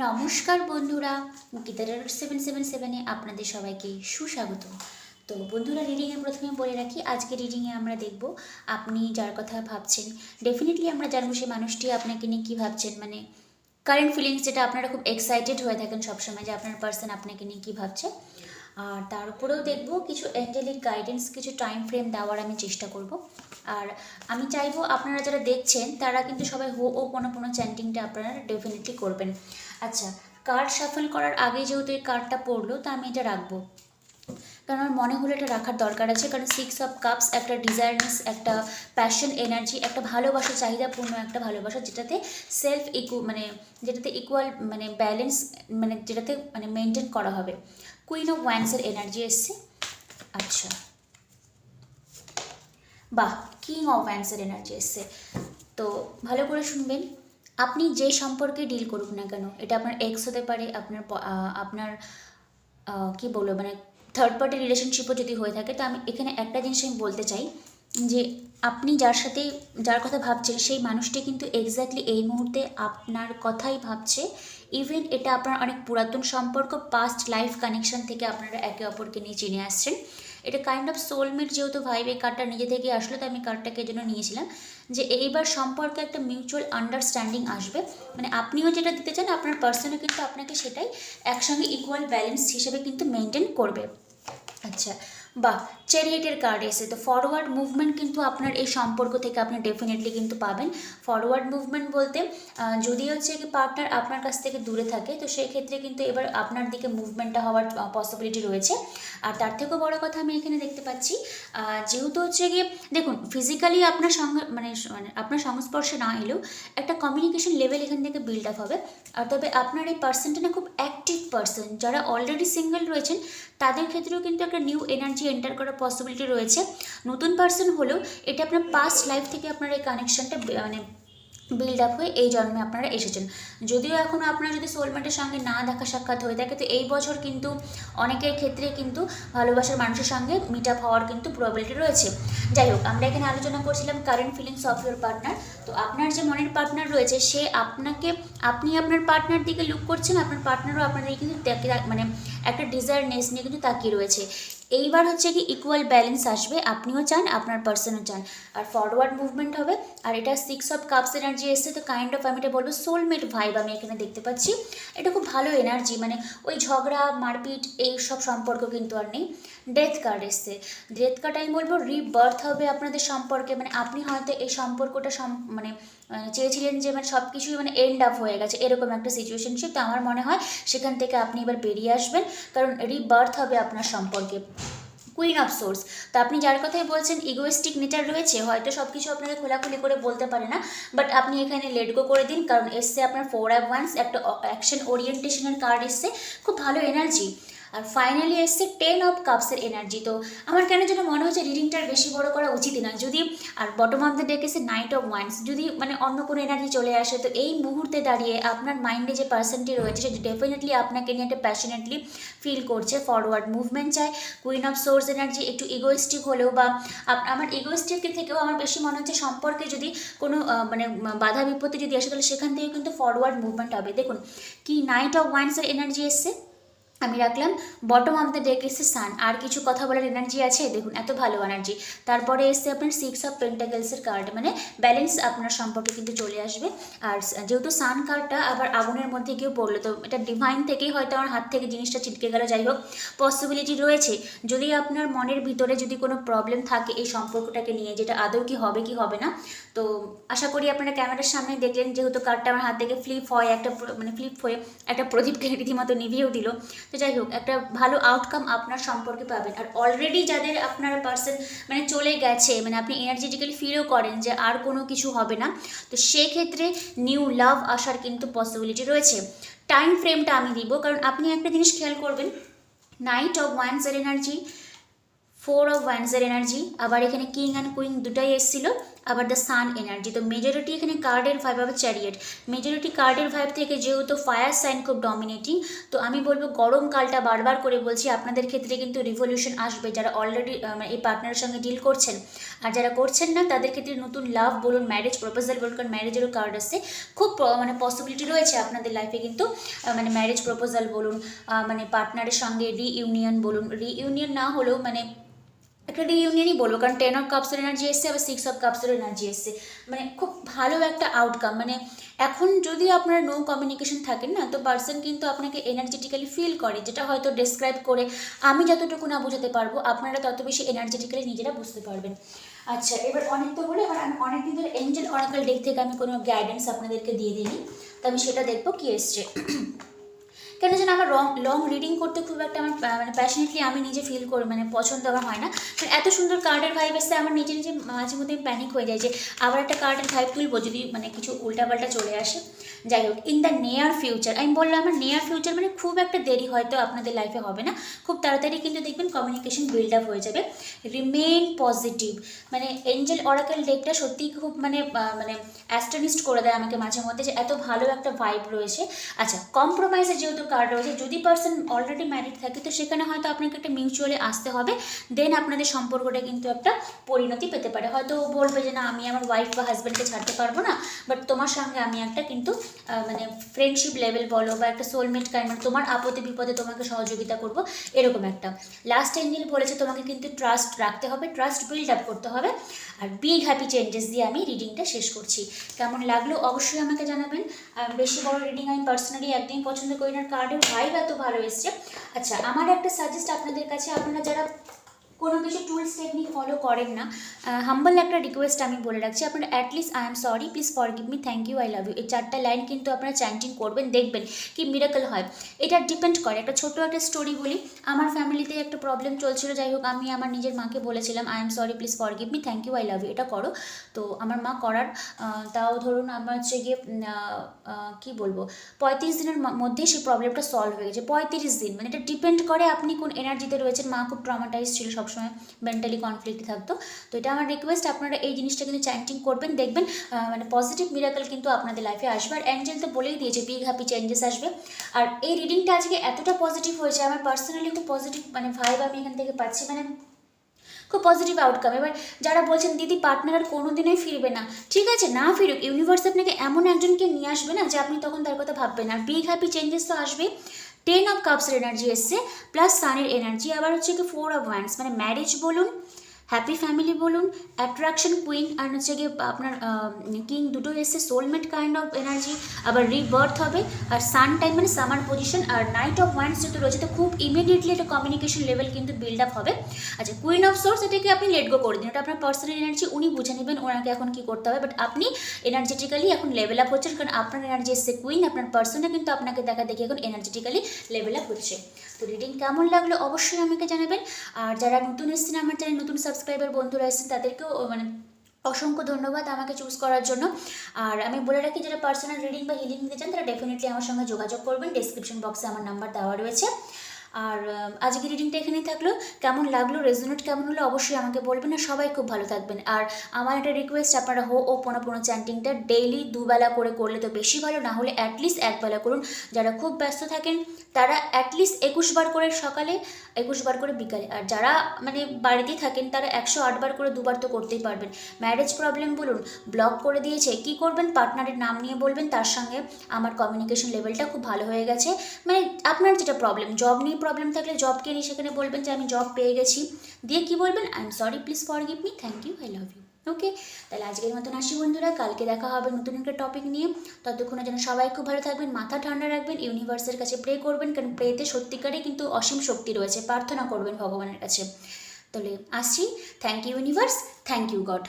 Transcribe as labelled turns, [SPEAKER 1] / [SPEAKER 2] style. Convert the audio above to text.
[SPEAKER 1] নমস্কার বন্ধুরা, গীতার 777-এ আপনাদের সবাইকে সুস্বাগত। তো বন্ধুরা, রিডিংয়ে প্রথমে বলে রাখি, আজকে রিডিংয়ে আমরা দেখব আপনি যার কথা ভাবছেন। ডেফিনেটলি আমরা জানবো সেই মানুষটি আপনাকে নিয়ে কী ভাবছেন, মানে কারেন্ট ফিলিংস, যেটা আপনারা খুব এক্সাইটেড হয়ে থাকেন সবসময় যে আপনার পার্সন আপনাকে নিয়ে কী ভাবছে। আর তার উপরেও দেখব কিছু অ্যাঞ্জেলিক গাইডেন্স, কিছু টাইম ফ্রেম দেওয়ার আমি চেষ্টা করব। আর আমি চাইবো আপনারা যারা দেখছেন তারা কিন্তু সবাই হো ও কোনো চ্যান্টিংটা আপনারা ডেফিনেটলি করবেন। আচ্ছা, কার্ড শাফল করার আগে যেহেতু এই কার্ডটা পড়লো, তা আমি এটা রাখবো, কারণ আমার মনে হলো এটা রাখার দরকার আছে। কারণ 6 অফ কাপস একটা ডিজায়ারনেস, একটা প্যাশন এনার্জি, একটা ভালোবাসা, চাহিদাপূর্ণ একটা ভালোবাসা, যেটাতে যেটাতে ইকুয়াল ব্যালেন্স, যেটাতে মেনটেন করা হবে। কুইন অফ ওয়ান্সের এনার্জি এসছে। আচ্ছা, বাহ, কিং অফ ওয়ান্সের এনার্জি এসছে। তো ভালো করে শুনবেন। আপনি যে সম্পর্কে ডিল করুক না কেন, এটা আপনার এক্স হতে পারে, আপনার কি বলবো, থার্ড পার্টি রিলেশনশিপও যদি হয়ে থাকে, তো আমি এখানে একটা জিনিস আমি বলতে চাই যে আপনি যার কথা ভাবছেন সেই মানুষটি কিন্তু এক্স্যাক্টলি এই মুহূর্তে আপনার কথাই ভাবছে। ইভেন এটা আপনার অনেক পুরাতন সম্পর্ক, পাস্ট লাইফ কানেকশন থেকে আপনারা একে অপরকে নিয়ে চিনে আসছেন। এটা কাইন্ড অফ সোলমেট, যেহেতু ভাইব এই কার্ডটা নিজে থেকে আসলো, তো আমি কার্ডটাকে এর জন্য নিয়েছিলাম যে এইবার সম্পর্কে একটা মিউচুয়াল আন্ডারস্ট্যান্ডিং আসবে। আপনিও যেটা দিতে চান, আপনার পার্সনও কিন্তু আপনাকে সেটাই একসঙ্গে ইকুয়াল ব্যালেন্স হিসেবে কিন্তু মেনটেন করবে। আচ্ছা, বাহ, চ্যারিয়েটের কার্ড এসে। তো ফরওয়ার্ড মুভমেন্ট কিন্তু আপনার এই সম্পর্ক থেকে আপনি ডেফিনেটলি কিন্তু পাবেন। ফরওয়ার্ড মুভমেন্ট বলতে যদি হচ্ছে কি পার্টনার আপনার কাছ থেকে দূরে থাকে, তো সেই ক্ষেত্রে কিন্তু এবার আপনার দিকে মুভমেন্টটা হওয়ার পসিবিলিটি রয়েছে। আর তার থেকেও বড় কথা আমি এখানে দেখতে পাচ্ছি, যেহেতু হচ্ছে গিয়ে দেখুন, ফিজিক্যালি আপনার সঙ্গে আপনার সংস্পর্শে না এলেও একটা কমিউনিকেশন লেভেল এখান থেকে বিল্ড আপ হবে। আর তবে আপনার এই পার্সনটা না খুব অ্যাক্টিভ পার্সন। যারা অলরেডি সিঙ্গেল রয়েছেন তাদের ক্ষেত্রেও কিন্তু একটা নিউ এনার্জি এন্টার করার পসিবিলিটি রয়েছে। নতুন পার্সন হলেও এটা আপনার পাস্ট লাইফ থেকে আপনার এই কানেকশনটা বিল্ড আপ হয়ে এই জন্মে আপনারা এসেছেন। যদিও এখনও আপনার যদি সোলমেটের সঙ্গে না দেখা সাক্ষাৎ হয়ে থাকে, তো এই বছর কিন্তু অনেকের ক্ষেত্রে কিন্তু ভালোবাসার মানুষের সঙ্গে মিট আপ হওয়ার কিন্তু প্রবাবিলিটি রয়েছে। যাই হোক, আমরা এখানে আলোচনা করছিলাম current feelings of your partner. তো আপনার যে মনের পার্টনার রয়েছে, সে আপনি আপনার পার্টনার দিকে লুক করছেন, আপনার পার্টনারও আপনাদের কিন্তু একটা ডিজায়ারনেস নিয়ে কিন্তু তাকিয়ে রয়েছে। এইবার হচ্ছে কি ইকুয়াল ব্যালেন্স আসবে, আপনিও চান, আপনার পার্সনও চান, আর ফরওয়ার্ড মুভমেন্ট হবে। আর এটা 6 অফ কাপস এনার্জি এসছে। তো কাইন্ড অফ আমি এটা বলবো সোলমেট ভাইব আমি এখানে দেখতে পাচ্ছি। এটা খুব ভালো এনার্জি, ওই ঝগড়া মারপিট এই সব সম্পর্ক কিন্তু আর নেই। ডেথ কার্ড এসছে। ডেথ কার্ড আমি বলবো রিবার্থ হবে আপনাদের সম্পর্কে। আপনি হয়তো এই সম্পর্কটা চেয়েছিলেন যে সব কিছুই এন্ড আপ হয়ে গেছে, এরকম একটা সিচুয়েশনশিপ। তো আমার মনে হয় সেখান থেকে আপনি এবার বেরিয়ে আসবেন, কারণ রিবার্থ হবে আপনার সম্পর্কে। Queen of swords. তো আপনি যার কথাই বলছেন ইগোয়েস্টিক নেচার রয়েছে, হয়তো সব কিছু আপনাকে খোলাখুলি করে বলতে পারে না, বাট আপনি এখানে লেট গো করে দিন। কারণ এসছে আপনার 4 অফ ওয়ান্স, একটা অ্যাকশন ওরিয়েন্টেশনের কার্ড এসছে, খুব ভালো এনার্জি। আর ফাইনালি এসছে 10 অফ কাপসের এনার্জি। তো আমার কেন যেন মনে হচ্ছে রিডিংটার বেশি বড় করা উচিত না, যদি আর বটম অফ দ্য ডেক এসে নাইট অফ ওয়ান্স। যদি অন্য কোনো এনার্জি চলে আসে, তো এই মুহূর্তে দাঁড়িয়ে আপনার মাইন্ডে যে পার্সনটি রয়েছে সে ডেফিনেটলি আপনাকে নিয়ে একটা প্যাশনেটলি ফিল করছে, ফরওয়ার্ড মুভমেন্ট চায়। কুইন অফ সোর্স এনার্জি একটু ইগোয়েস্টিক হলেও, বা আমার ইগোয়েস্টিক থেকেও আমার বেশি মনে হচ্ছে সম্পর্কে যদি কোনো বাধা বিপত্তি যদি আসে, তাহলে সেখান থেকে কিন্তু ফরওয়ার্ড মুভমেন্ট হবে। দেখুন কি নাইট অফ ওয়ান্সের এনার্জি এসছে, আমি রাখলাম। বটম অফ দ্য ডেক এসে সান, আর কিছু কথা বলার এনার্জি আছে, দেখুন এত ভালো এনার্জি। তারপরে এসে আপনার 6 অফ পেন্টাকেলসের কার্ড, ব্যালেন্স আপনার সম্পর্কে কিন্তু চলে আসবে। আর যেহেতু সান কার্ডটা আবার আগুনের মধ্যে কেউ পড়লো, তো এটা ডিভাইন থেকেই হয়তো আমার হাত থেকে জিনিসটা ছিটকে গেল। যাই হোক, পসিবিলিটি রয়েছে যদি আপনার মনের ভিতরে যদি কোনো প্রবলেম থাকে এই সম্পর্কটাকে নিয়ে, যেটা আদৌ কি হবে কি হবে না। তো আশা করি আপনারা ক্যামেরার সামনে দেখলেন, যেহেতু কার্ডটা আমার হাত থেকে ফ্লিপ হয়ে একটা প্রদীপকে রীতিমতো নিভিয়েও দিল। তো যাই হোক, একটা ভালো আউটকাম আপনার সম্পর্কে পাবেন। আর অলরেডি যাদের আপনার পার্সন চলে গেছে, আপনি এনার্জেটিক্যালি ফিলও করেন যে আর কোনো কিছু হবে না, তো সেক্ষেত্রে নিউ লাভ আসার কিন্তু পসিবিলিটি রয়েছে। টাইম ফ্রেমটা আমি দিব, কারণ আপনি একটা জিনিস খেয়াল করবেন, নাইট অফ ওয়ান্সের এনার্জি, 4 অফ ওয়ান্সের এনার্জি, আবার এখানে কিং অ্যান্ড কুইন দুটাই এসেছিলো। আবার দ্য সান এনার্জি। তো মেজরিটি এখানে কার্ডের ভাইব, আবার চ্যারিয়েট, মেজরিটি কার্ডের ভাইব থেকে যেহেতু ফায়ার সাইন খুব ডমিনেটিং, তো আমি বলবো গরমকালটা বারবার করে বলছি আপনাদের ক্ষেত্রে কিন্তু রিভলিউশন আসবে। যারা অলরেডি এই পার্টনারের সঙ্গে ডিল করছেন, আর যারা করছেন না তাদের ক্ষেত্রে নতুন লাভ বলুন, ম্যারেজ প্রপোজাল বলুন, কারণ ম্যারেজেরও কার্ড আসছে, খুব মানে পসিবিলিটি রয়েছে আপনাদের লাইফে কিন্তু মানে ম্যারেজ প্রপোজাল বলুন, মানে পার্টনারের সঙ্গে রিইউনিয়ন বলুন, রিইউনিয়ন না হলেও মানে একটা রিইউনিয়নই বলবো, কারণ 10 অফ কাপসের এনার্জি এসছে, আবার 6 অফ কাপসের এনার্জি এসছে, মানে খুব ভালো একটা আউটকাম। মানে এখন যদি আপনার নো কমিউনিকেশন থাকেন না, তো পার্সন কিন্তু আপনাকে এনার্জেটিক্যালি ফিল করে, যেটা হয়তো ডেসক্রাইব করে আমি যতটুকু না বোঝাতে পারবো, আপনারা তত বেশি এনার্জেটিক্যালি নিজেরা বুঝতে পারবেন। আচ্ছা, এবার অনেক তো বলে, এবার আমি অনেকদিন ধরে এঞ্জেল অরাকল ডেক থেকে আমি কোনো গাইডেন্স আপনাদেরকে দিয়ে দিইনি, তো আমি সেটা দেখবো কি এসছে। কেন যেন আমার লং রিডিং করতে খুব একটা আমার মানে প্যাশনেটলি আমি নিজে ফিল করি, মানে পছন্দ আমার হয় না, কারণ এত সুন্দর কার্ডের ভাইব এসে আমার নিজে নিজে মাঝে মধ্যে প্যানিক হয়ে যায় যে আবার একটা কার্ডের ভাইব তুলবো যদি মানে কিছু উল্টাপাল্টা চলে আসে। যাই হোক, ইন দ্য নিয়ার ফিউচার, আমি বললাম আমার নিয়ার ফিউচার মানে খুব একটা দেরি হয়তো আপনাদের লাইফে হবে না, খুব তাড়াতাড়ি কিন্তু দেখবেন কমিউনিকেশন বিল্ড আপ হয়ে যাবে। রিমেইন পজিটিভ, মানে এঞ্জেল অরাকল ডেকটা সত্যিই খুব মানে মানে অ্যাস্টনিস্ট করে দেয় আমাকে মাঝে মধ্যে যে এত ভালো একটা ভাইব রয়েছে। আচ্ছা, কম্প্রোমাইজের যেহেতু কার্ড রয়েছে, যদি পার্সন অলরেডি ম্যারিড থাকে তো সেখানে হয়তো আপনাকে একটা মিউচুয়ালি আসতে হবে, দেন আপনাদের সম্পর্কটা কিন্তু একটা পরিণতি পেতে পারে। হয়তো বলবে যে না আমি আমার ওয়াইফ বা হাজব্যান্ডকে ছাড়তে পারবো না, বাট তোমার সঙ্গে আমি একটা কিন্তু মানে ফ্রেন্ডশিপ লেভেল বলো বা একটা সোলমেট কাইন্ড, মানে তোমার আপদে বিপদে তোমাকে সহযোগিতা করবো, এরকম একটা। লাস্ট এঞ্জেল বলেছে তোমাকে কিন্তু ট্রাস্ট রাখতে হবে, ট্রাস্ট বিল্ড আপ করতে হবে। আর বিগ হ্যাপি চেঞ্জেস দিয়ে আমি রিডিংটা শেষ করছি। কেমন লাগলো অবশ্যই আমাকে জানাবেন। বেশি বড় রিডিং আমি পার্সোনালি একদমই পছন্দ করি না, কার্ডের ভাইব এত ভালো এসছে। আচ্ছা, আমার একটা সাজেস্ট আপনাদের কাছে, আপনারা যারা কোনো কিছু টুলস টেকনিক ফলো করেন না, হাম্বল একটা রিকোয়েস্ট আমি বলে রাখছি, আপনারা at least I am sorry, please forgive me, thank you, I love you, এই 4টা লাইন কিন্তু আপনারা চ্যান্টিং করবেন, দেখবেন কি মিরাকল হয়। এটা ডিপেন্ড করে, একটা ছোটো একটা স্টোরি বলি, আমার ফ্যামিলিতে একটা প্রবলেম চলছিল, যাই হোক আমি আমার নিজের মাকে বলেছিলাম I am sorry, please forgive me, thank you, I love you, এটা করো। তো আমার মা করার তাও ধরুন আমার হচ্ছে গিয়ে কী বলবো 35 দিনের মধ্যেই সেই প্রবলেমটা সলভ হয়ে গেছে। 35 দিন, মানে এটা ডিপেন্ড করে আপনি কোন এনার্জিতে রয়েছেন। মা খুব ট্রমাটাইজ ছিল, সবসময় মেন্টালি কনফ্লিক্টে থাকতো। তো এটা আমার রিকোয়েস্ট, আপনারা এই জিনিসটা কিন্তু চ্যান্টিং করবেন, দেখবেন মানে পজিটিভ মিরাকল কিন্তু আপনাদের লাইফে আসবে। আর অ্যাঞ্জেল তো বলেই দিয়েছে বিগ হ্যাপি চেঞ্জেস আসবে। আর এই রিডিংটা আজকে এতটা পজিটিভ হয়েছে, আমার পার্সোনালি খুব পজিটিভ মানে ভাইব আমি এখান থেকে পাচ্ছি, মানে খুব পজিটিভ আউটকাম। এবার যারা বলছেন দিদি পার্টনার আর কোনো দিনই ফিরবে না, ঠিক আছে না ফিরুক, ইউনিভার্স আপনাকে এমন একজনকে নিয়ে আসবে না যে আপনি তখন তার কথা ভাববেন। আর বিগ হ্যাপি চেঞ্জেস তো আসবে। 10 অফ কাপসের এনার্জি এসছে, প্লাস সানের এনার্জি, আবার হচ্ছে কি 4 অফ ওয়ান্ডস, মানে ম্যারেজ বলুন, হ্যাপি ফ্যামিলি বলুন, অ্যাট্রাকশন কুইন, আর হচ্ছে গিয়ে আপনার কিং, দুটো এসছে, সোলমেট কাইন্ড অফ এনার্জি, আবার রিবার্থ হবে, আর সান টাইম মানে সামার পজিশন, আর নাইট অফ ওয়ান্ডস যেহেতু রয়েছে, তো খুব ইমিডিয়েটলি একটা কমিউনিকেশন লেভেল কিন্তু বিল্ড আপ হবে। আচ্ছা, কুইন অফ সোর্স, এটাকে আপনি লেট গো করে দিন, এটা আপনার পার্সোনাল এনার্জি, উনি বুঝে নেবেন ওনাকে এখন কী করতে হবে, বাট আপনি এনার্জেটিক্যালি এখন লেভেল আপ হচ্ছেন, কারণ আপনার এনার্জি এসছে কুইন, আপনার পার্সনে কিন্তু আপনাকে দেখা দেখি এখন এনার্জেটিক্যালি লেভেল আপ হচ্ছে। তো রিডিং কেমন লাগলো অবশ্যই আমাকে জানাবেন। আর যারা নতুন এসেছেন আমার চ্যানেল, নতুন সাবস্ক্রাইবার বন্ধুরা এসেছেন, তাদেরকেও মানে অসংখ্য ধন্যবাদ আমাকে চুজ করার জন্য। আর আমি বলে রাখি, যারা পার্সোনাল রিডিং বা হিলিং নিতে চান তারা ডেফিনেটলি আমার সঙ্গে যোগাযোগ করবেন, ডেসক্রিপশন বক্সে আমার নাম্বার দেওয়া রয়েছে। আর আজকে রিডিংটা এখানেই থাকলো। কেমন লাগলো, রেজোনেট কেমন হলো অবশ্যই আমাকে বলবেন। আর সবাই খুব ভালো থাকবেন। আর আমার একটা রিকোয়েস্ট, আপনারা হো ও পোনো চ্যান্টিংটা ডেইলি 2 বেলা করে করলে তো বেশি ভালো, না হলে অ্যাটলিস্ট 1 বেলা করুন। যারা খুব ব্যস্ত থাকেন তারা অ্যাটলিস্ট 21 বার করে সকালে, 21 বার করে বিকালে, আর যারা মানে বাড়িতেই থাকেন তারা 108 বার করে 2 বার তো করতেই পারবেন। ম্যারেজ প্রবলেম বলুন, ব্লক করে দিয়েছে, কি করবেন, পার্টনারের নাম নিয়ে বলবেন, তার সঙ্গে আমার কমিউনিকেশন লেভেলটা খুব ভালো হয়ে গেছে। মানে আপনার যেটা প্রবলেম, জব নিয়ে প্রবলেম থাকলে জবকে নিয়ে সেখানে বলবেন যে আমি জব পেয়ে গেছি, দিয়ে কি বলবেন, I am sorry, please forgive me, thank you, I love you. Okay, তাহলে আজকের মতন আসি বন্ধুরা, কালকে দেখা হবে নতুন একটা টপিক নিয়ে। ততক্ষণে যেন সবাই খুব ভালো থাকবেন, মাথা ঠান্ডা রাখবেন, ইউনিভার্সের কাছে প্রে করবেন, কারণ প্রেতে সত্যিকারই কিন্তু অসীম শক্তি রয়েছে, প্রার্থনা করবেন ভগবানের কাছে। তাহলে আসছি, thank you universe, thank you god.